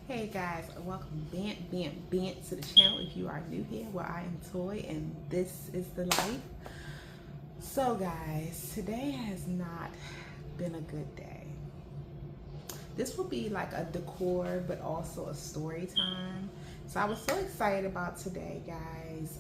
Hey guys, welcome bent to the channel. If you are new here, well, I am Toy and this is the life. So guys, today has not been a good day. This will be like a decor but also a story time. So I was so excited about today, guys,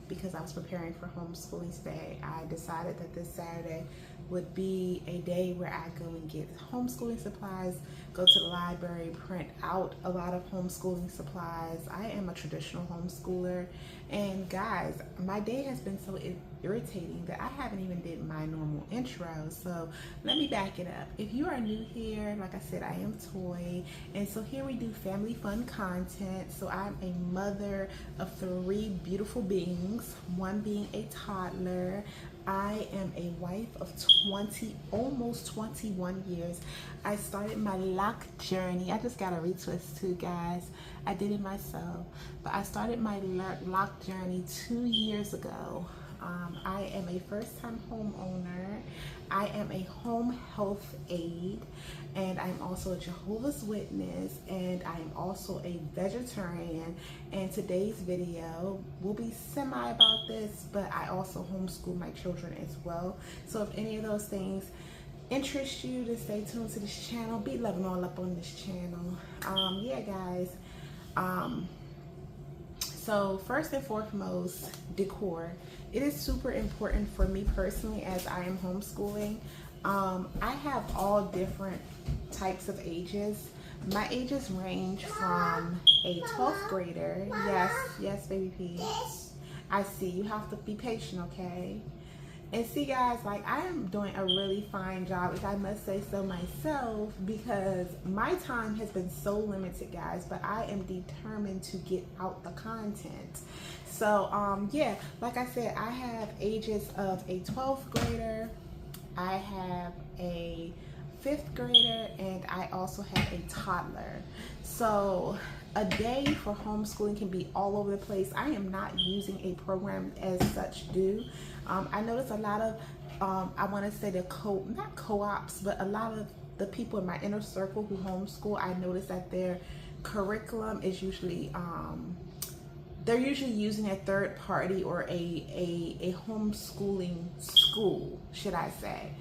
because I was preparing for homeschooling today. I decided that this Saturday would be a day where I go and get homeschooling supplies, go to the library, print out a lot of homeschooling supplies. I am a traditional homeschooler, and guys, my day has been so irritating that I haven't even did my normal intro. So let me back it up. If you are new here, like I said, I am Toy, and so here we do family fun content. So I'm a mother of 3 beautiful beings, one being a toddler. I am a wife of 20, almost 21 years. I started my lock journey. I just got a retwist too, guys. I did it myself. But I started my lock journey 2 years ago. I am a first-time homeowner. I am a home health aide, and I'm also a Jehovah's Witness, and I am also a vegetarian. And today's video will be semi about this, but I also homeschool my children as well. So if any of those things interest you, to stay tuned to this channel. Be loving all up on this channel. Yeah, guys. So first and foremost, decor. It is super important for me personally as I am homeschooling. I have all different types of ages. My ages range from a 12th grader. Yes, baby P. I see. You have to be patient, okay? And see, guys, like, I am doing a really fine job, if I must say so myself, because my time has been so limited, guys, but I am determined to get out the content. So, yeah, like I said, I have ages of a 12th grader, I have a 5th grader, and I also have a toddler. So a day for homeschooling can be all over the place. I am not using a program as such due. I notice a lot of, I want to say not co-ops, but a lot of the people in my inner circle who homeschool, I notice that their curriculum is usually, they're usually using a third party or a homeschooling school, should I say.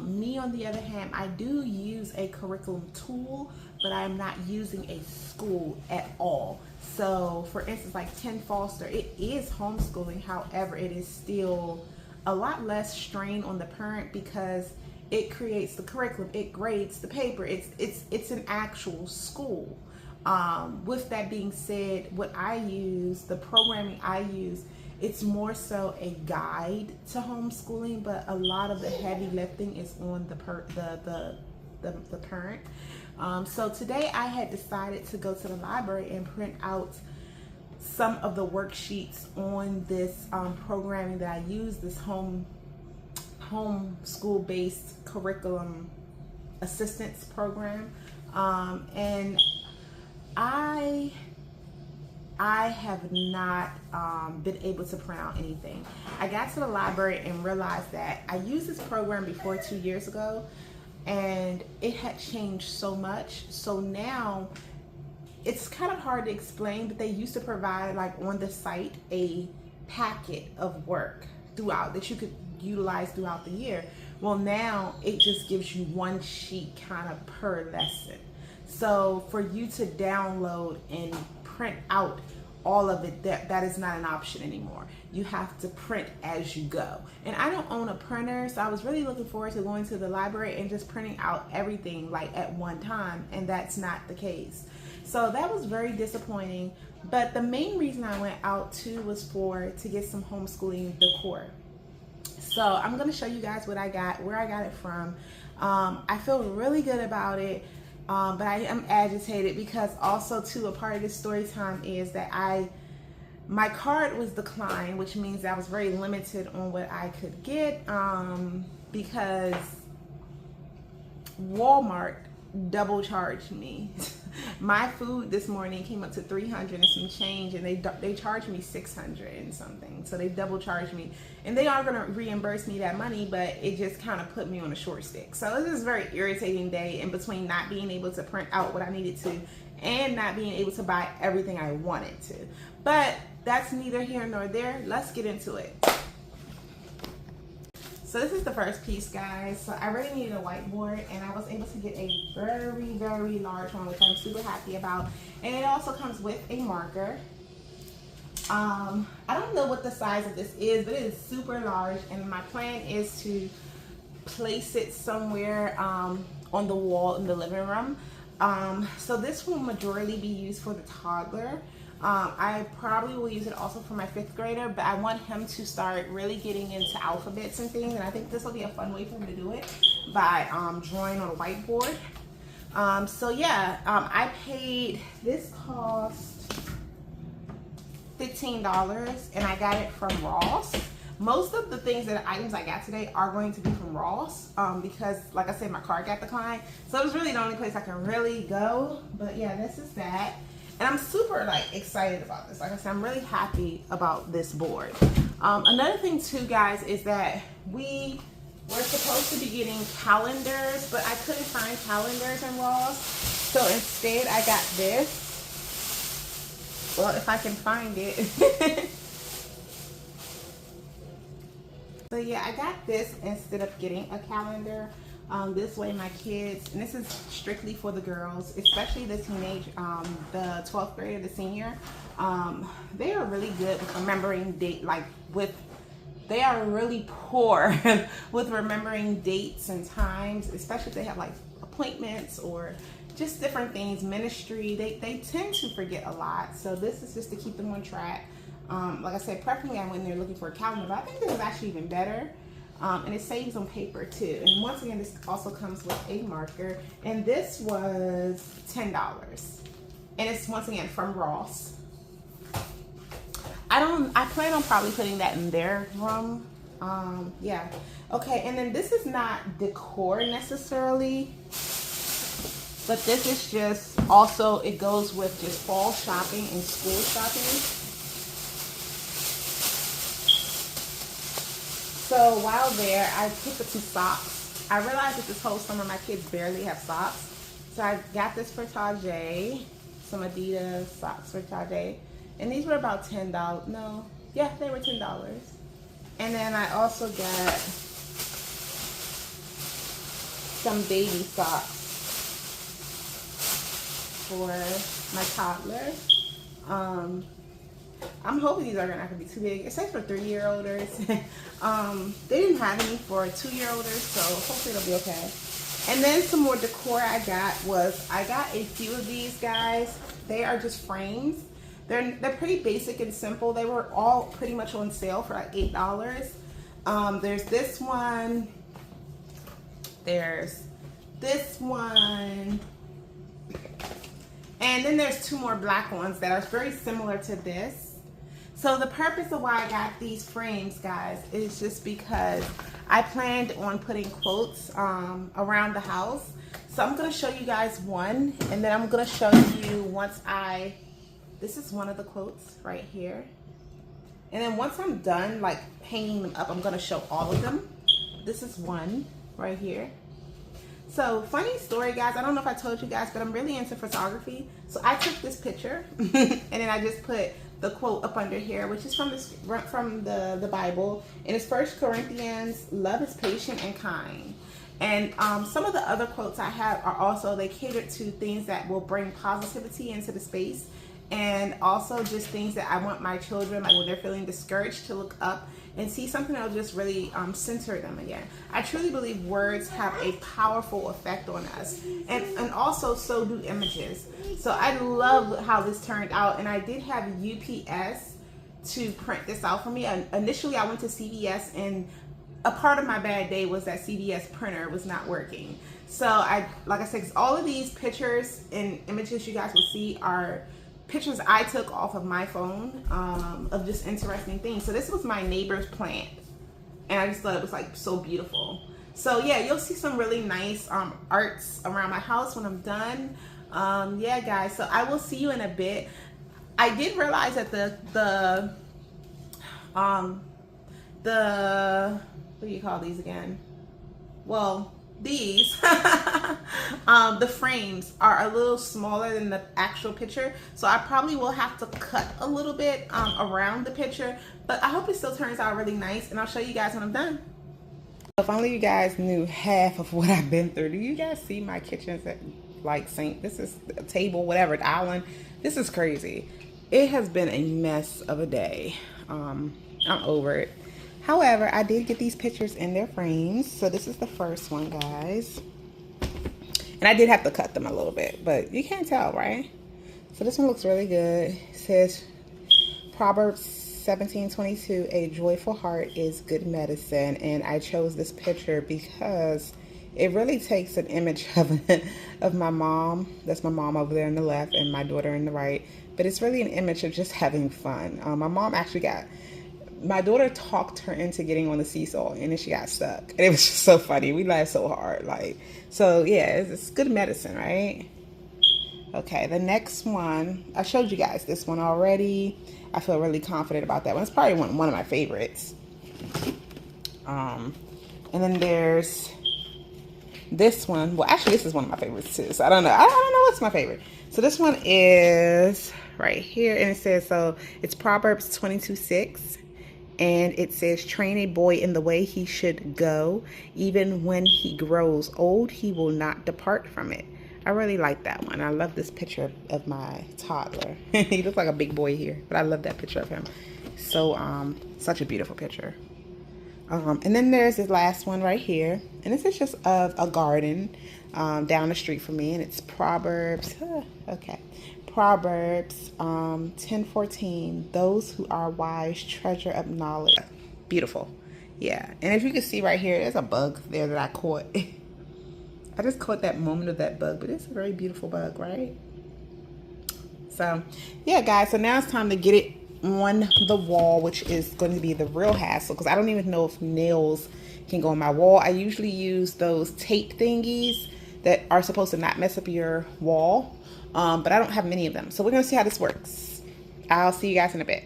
Me, on the other hand, I do use a curriculum tool, but I am not using a school at all. So, for instance, like 10 Foster, it is homeschooling. However, it is still a lot less strain on the parent because it creates the curriculum, it grades the paper. It's an actual school. With that being said, what I use, the programming I use, it's more so a guide to homeschooling, but a lot of the heavy lifting is on the parent. So today I had decided to go to the library and print out some of the worksheets on this programming that I use, this homeschool based curriculum assistance program, and I have not been able to print out anything. I got to the library and realized that I used this program before 2 years ago, and it had changed so much. So now it's kind of hard to explain, but they used to provide, like, on the site a packet of work throughout that you could utilize throughout the year. Well, now it just gives you one sheet kind of per lesson. So for you to download and print out all of it, that is not an option anymore. You have to print as you go. And I don't own a printer, so I was really looking forward to going to the library and just printing out everything like at one time, and that's not the case. So that was very disappointing. But the main reason I went out too was to get some homeschooling decor. So I'm gonna show you guys what I got, where I got it from. I feel really good about it. But I am agitated because also too, a part of this story time is that my card was declined, which means I was very limited on what I could get, because Walmart double charged me. My food this morning came up to $300 and some change, and they charged me $600 and something. So they double charged me, and they are going to reimburse me that money, but it just kind of put me on a short stick. So it was a very irritating day in between not being able to print out what I needed to and not being able to buy everything I wanted to. But that's neither here nor there. Let's get into it. So this is the first piece, guys. So I really needed a whiteboard, and I was able to get a very, very large one, which I'm super happy about. And it also comes with a marker. I don't know what the size of this is, but it is super large, and my plan is to place it somewhere on the wall in the living room. So this will majorly be used for the toddler. I probably will use it also for my 5th grader, but I want him to start really getting into alphabets and things, and I think this will be a fun way for him to do it by drawing on a whiteboard. So yeah, I paid, this cost $15, and I got it from Ross. Most of the items I got today are going to be from Ross, because like I said, my card got declined, so it was really the only place I can really go. But yeah, this is that. And I'm super excited about this. Like I said, I'm really happy about this board. Another thing too, guys, is that we were supposed to be getting calendars, but I couldn't find calendars in Ross. So instead I got this. Well, if I can find it. So yeah, I got this instead of getting a calendar. This way my kids, and this is strictly for the girls, especially the teenage, the 12th grader, the senior, they are really good with remembering they are really poor with remembering dates and times, especially if they have like appointments or just different things, ministry, they tend to forget a lot. So this is just to keep them on track. Like I said, preferably when they're looking for a calendar, but I think this is actually even better. And it saves on paper too. And once again, this also comes with a marker. And this was $10. And it's once again from Ross. I plan on probably putting that in their room. Yeah. Okay, and then this is not decor necessarily, but this is just also, it goes with just fall shopping and school shopping. So while there, I picked up some socks. I realized that this whole summer my kids barely have socks. So I got this for Tajay, some Adidas socks for Tajay. And these were about $10. No, yeah, they were $10. And then I also got some baby socks for my toddler. I'm hoping these are not going to be too big, except for 3-year-olders. They didn't have any for 2-year-olders, so hopefully it'll be okay. And then some more decor I got a few of these, guys. They are just frames. They're pretty basic and simple. They were all pretty much on sale for like $8. There's this one. There's this one. And then there's 2 more black ones that are very similar to this. So the purpose of why I got these frames, guys, is just because I planned on putting quotes around the house. So I'm going to show you guys one, and then I'm going to show you this is one of the quotes right here. And then once I'm done like hanging them up, I'm going to show all of them. This is one right here. So funny story, guys, I don't know if I told you guys, but I'm really into photography. So I took this picture and then I just put the quote up under here, which is from the Bible, and it's 1 Corinthians, love is patient and kind. And some of the other quotes I have are also, they cater to things that will bring positivity into the space, and also just things that I want my children, like when they're feeling discouraged, to look up and see something that will just really center them again. I truly believe words have a powerful effect on us, and also so do images. So I love how this turned out, and I did have UPS to print this out for me. Initially I went to CVS, and a part of my bad day was that CVS printer was not working. So like I said, all of these pictures and images you guys will see are pictures I took off of my phone of just interesting things. So this was my neighbor's plant, and I just thought it was like so beautiful. So yeah, you'll see some really nice arts around my house when I'm done. Yeah, guys, so I will see you in a bit. I did realize that the what do you call these again? Well, these The frames are a little smaller than the actual picture, so I probably will have to cut a little bit around the picture, but I hope it still turns out really nice, and I'll show you guys when I'm done. If only you guys knew half of what I've been through. Do you guys see my kitchen's like sink? This is a table, whatever, the island. This is crazy. It has been a mess of a day. I'm over it. However, I did get these pictures in their frames. So this is the first one, guys. And I did have to cut them a little bit, but you can't tell, right? So this one looks really good. It says Proverbs 17:22, a joyful heart is good medicine. And I chose this picture because it really takes an image of my mom. That's my mom over there on the left and my daughter on the right. But it's really an image of just having fun. My mom actually my daughter talked her into getting on the seesaw, and then she got stuck. And it was just so funny. We laughed so hard. So yeah, it's good medicine, right? Okay, the next one, I showed you guys this one already. I feel really confident about that one. It's probably one of my favorites. And then there's this one. Well, actually, this is one of my favorites too. So I don't know. I don't know what's my favorite. So this one is right here, and it says, so it's Proverbs 22:6. And it says, train a boy in the way he should go. Even when he grows old, he will not depart from it. I really like that one. I love this picture of my toddler. He looks like a big boy here, but I love that picture of him. So, such a beautiful picture. And then there's this last one right here. And this is just of a garden down the street from me. And it's Proverbs, Proverbs 10:14. Those who are wise treasure up knowledge. Beautiful. Yeah. And if you can see right here, there's a bug there that I caught. I just caught that moment of that bug, but it's a very beautiful bug, right? So, yeah, guys. So now it's time to get it on the wall, which is going to be the real hassle because I don't even know if nails can go on my wall. I usually use those tape thingies that are supposed to not mess up your wall. But I don't have many of them. So we're going to see how this works. I'll see you guys in a bit.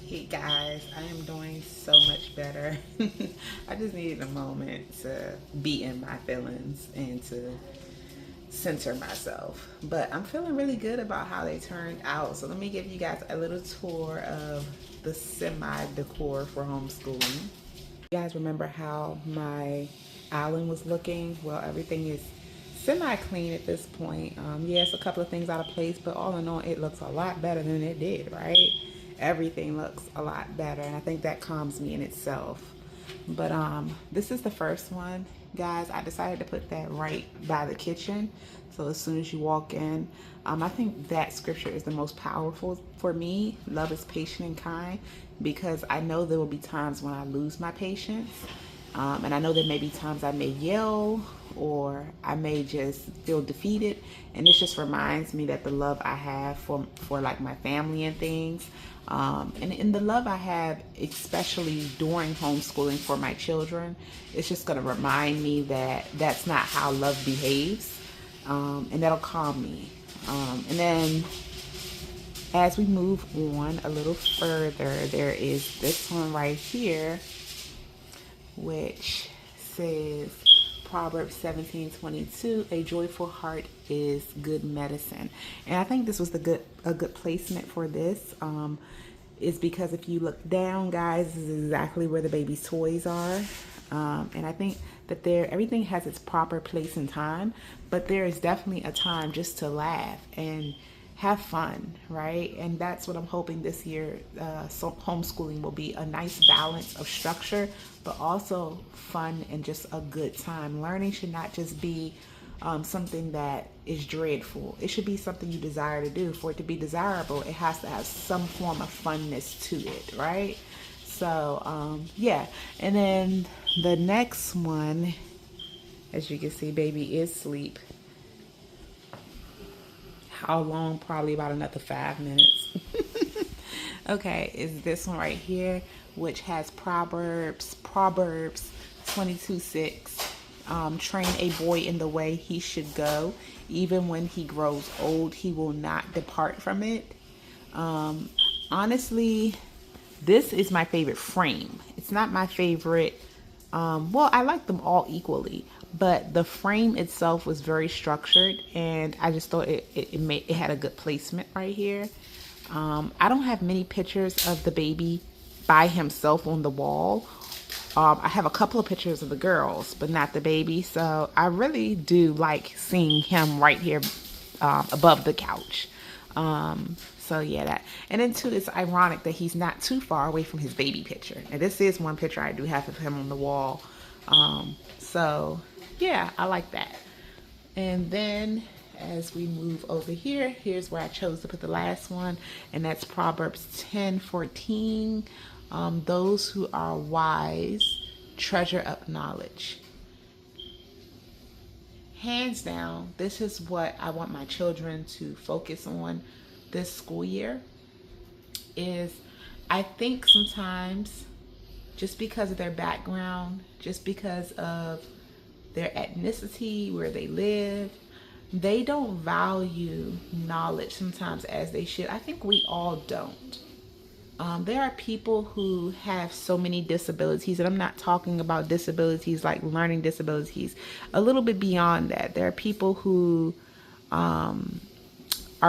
Hey guys, I am doing so much better. I just needed a moment to be in my feelings and to center myself. But I'm feeling really good about how they turned out. So let me give you guys a little tour of the semi-decor for homeschooling. You guys remember how my island was looking? Well, everything is semi-clean at this point. Yes, a couple of things out of place, but all in all, it looks a lot better than it did, right? Everything looks a lot better, and I think that calms me in itself. But this is the first one, guys. I decided to put that right by the kitchen, so as soon as you walk in, I think that scripture is the most powerful for me. Love is patient and kind, because I know there will be times when I lose my patience. And I know there may be times I may yell or I may just feel defeated, and this just reminds me that the love I have for like my family and things, and in the love I have especially during homeschooling for my children, it's just going to remind me that that's not how love behaves, and that'll calm me. And then as we move on a little further, there is this one right here, which says Proverbs 17:22, a joyful heart is good medicine. And I think this was a good placement for this, is because if you look down, guys, this is exactly where the baby's toys are. And I think that everything has its proper place and time, but there is definitely a time just to laugh and have fun, right? And that's what I'm hoping this year. So homeschooling will be a nice balance of structure, but also fun and just a good time. Learning should not just be something that is dreadful. It should be something you desire to do. For it to be desirable, it has to have some form of funness to it, right? So yeah. And then the next one, as you can see, baby is asleep. How long? Probably about another 5 minutes. Okay, is this one right here, which has Proverbs 22:6. Train a boy in the way he should go. Even when he grows old, he will not depart from it. Honestly, this is my favorite frame. It's not my favorite. Well, I like them all equally, but the frame itself was very structured, and I just thought it had a good placement right here. I don't have many pictures of the baby by himself on the wall. I have a couple of pictures of the girls, but not the baby. So I really do like seeing him right here above the couch. So yeah, that. And then too, it's ironic that he's not too far away from his baby picture. And this is one picture I do have of him on the wall. So yeah, I like that. And then as we move over here, here's where I chose to put the last one, and that's Proverbs 10:14. Those who are wise treasure up knowledge. Hands down, this is what I want my children to focus on this school year. Is I think sometimes just because of their background, just because of their ethnicity, where they live, they don't value knowledge sometimes as they should. I think we all don't. There are people who have so many disabilities, and I'm not talking about disabilities like learning disabilities, a little bit beyond that. There are people who are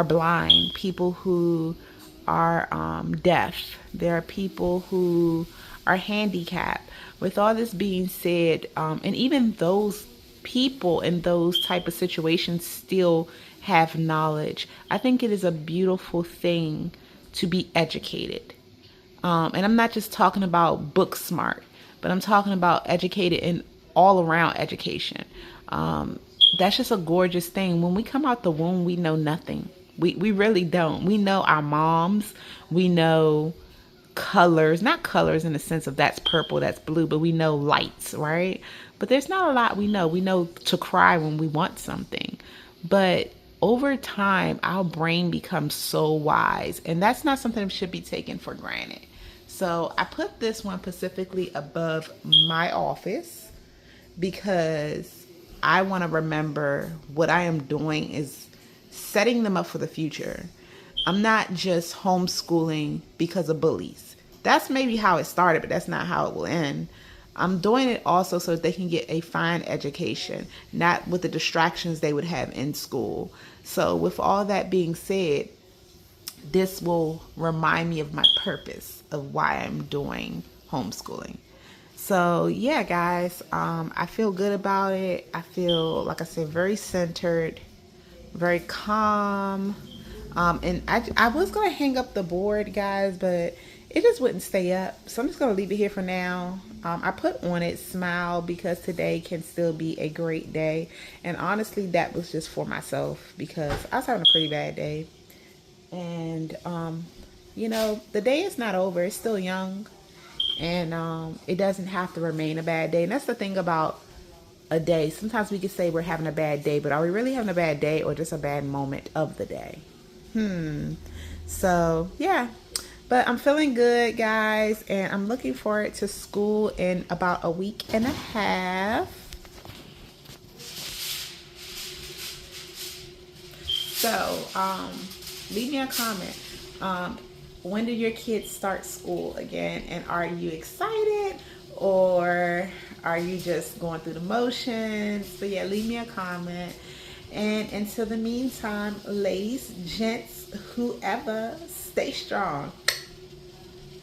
blind, people who are deaf, there are people who are handicapped. With all this being said, and even those people in those type of situations still have knowledge, I think it is a beautiful thing to be educated. And I'm not just talking about book smart, but I'm talking about educated in all around education. That's just a gorgeous thing. When we come out the womb, we know nothing. We really don't. We know our moms. We know colors, not colors in the sense of that's purple, that's blue, but we know lights, right? But there's not a lot we know. We know to cry when we want something. But over time, our brain becomes so wise, and that's not something that should be taken for granted. So I put this one specifically above my office because I want to remember what I am doing is setting them up for the future. I'm not just homeschooling because of bullies. That's maybe how it started, but that's not how it will end. I'm doing it also so that they can get a fine education, not with the distractions they would have in school. So with all that being said, this will remind me of my purpose of why I'm doing homeschooling. So yeah, guys, I feel good about it. I feel, like I said, very centered, very calm. And I was going to hang up the board, guys, but it just wouldn't stay up. So I'm just going to leave it here for now. I put on it smile because today can still be a great day. And honestly, that was just for myself because I was having a pretty bad day. And, the day is not over. It's still young. And it doesn't have to remain a bad day. And that's the thing about a day. Sometimes we can say we're having a bad day, but are we really having a bad day or just a bad moment of the day? So, yeah. But I'm feeling good, guys. And I'm looking forward to school in about a week and a half. So, leave me a comment. When do your kids start school again? And are you excited or are you just going through the motions? So yeah, leave me a comment. And until the meantime, ladies, gents, whoever, stay strong.